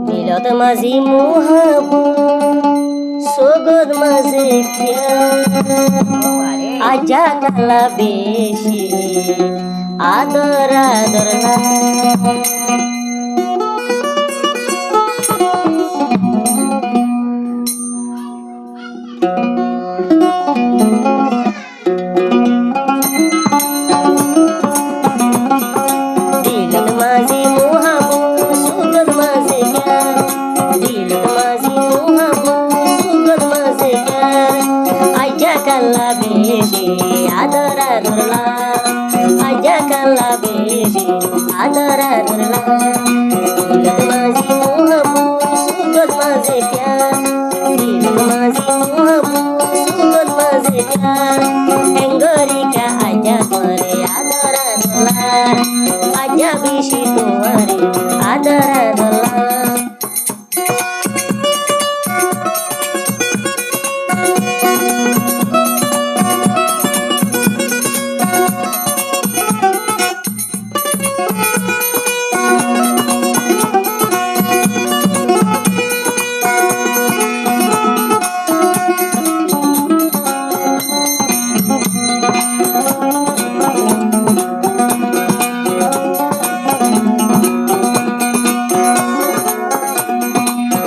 মিলত মাঝি মোহাবুব সোগদ মাঝে আজা কালা বেশি আদর আদর দিলত মাঝি মোহাবুব সোগদ মাঝে দিলত মাঝি মোহাবুব সোগদ মাঝে আজা কালা বেশি আদর আদর আজা কালা বেশি আদর আদর দিলত মাঝি মোহাবুব সোগদ মাঝে দিলত মাঝি মোহাবুব সোগদ মাঝে এঙ্গরিকা আজা করে আদর আদর আজা বেশি তোমারে আদর আদর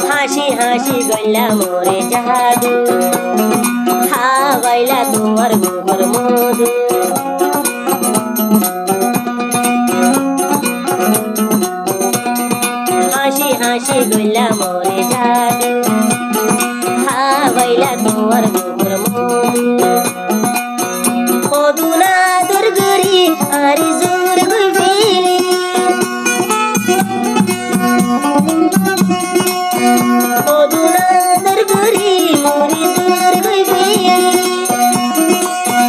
হাসি হাসি গইলা মোরে জাদু হাওয়াইলা তোমার গোবর মধু হাসি হাসি গইলা মোরে জাদু হাওয়াইলা তোমার গোবর মধু কদুনা দুর্গরি আর জোর গইলি কদুনা দুর্গরি মোরে জোর গইলি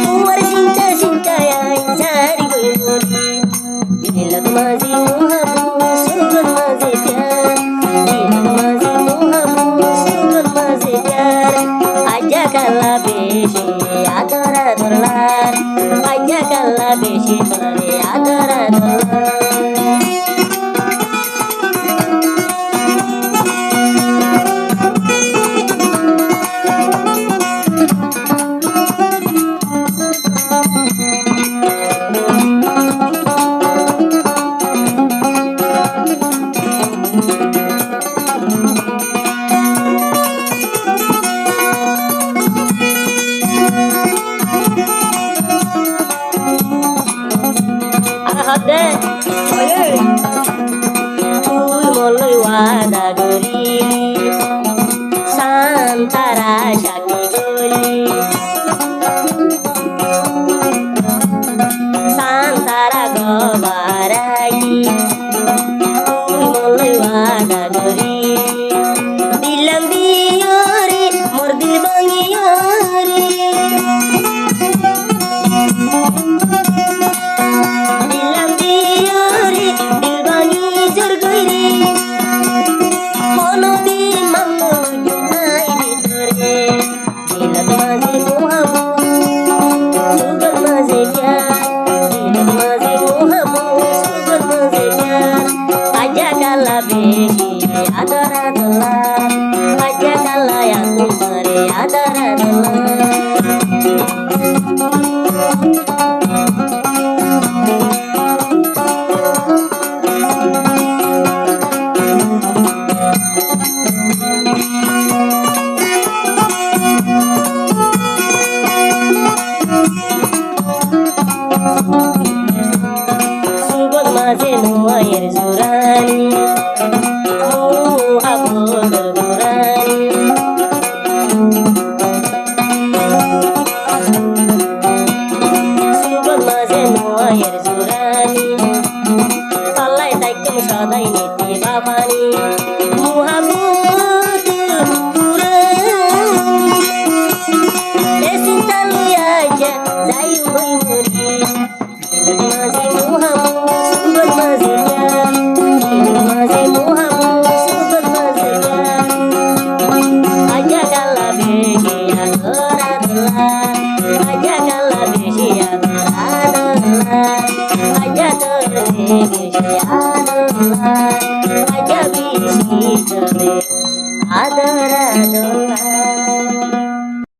তোমার চিন্তা চিন্তায় ঝাড়ি গইলি দিলত মাঝি মোহাবুব সোগদ মাঝে দিলত মাঝি মোহাবুব সোগদ মাঝে আজা কালা বেশি আদর আদর আজা কালা বেশি তোরে আদর আদর হদে তুই মলই ওয়াদা করিলি শান্তারা সাকি গলি শান্তারা গবারাই তুই মলই ওয়াদা করিলি দিলাম দিয়রে মোর দিল ভাঙিয়রে দিলাম দিয়রে দিল ভাঙি জোর গইরে কোনদিন মামু নাই ভিতরে দিলত মাঝি মোহাবুব সোগদ মাঝে দিলত মাঝি মোহাবুব সোগদ মাঝে আজা কালা বেশি আদর আদর আজা কালা তোমারে আদর আদর সোগদ মাঝে নোয়ের জোরানি মোহাবুব জোরানি সোগদ মাঝে নোয়ের জোরানি পাল্লাই তাইকম সদাই নীতি বাবানি মোহাবুব জোরানি চিন্তা লইয়া যাই হই মরি দিলত মাঝি মোহাবুব সোগদ মাঝে দিলত মাঝি মোহাবুব সোগদ মাঝে আজা কালা বেশি আদর আদর আজা ವಿಷಯಾನುಲ್ಲ ಅಜ ಬೀಸಿದರೆ ಆದರದುಲ್ಲ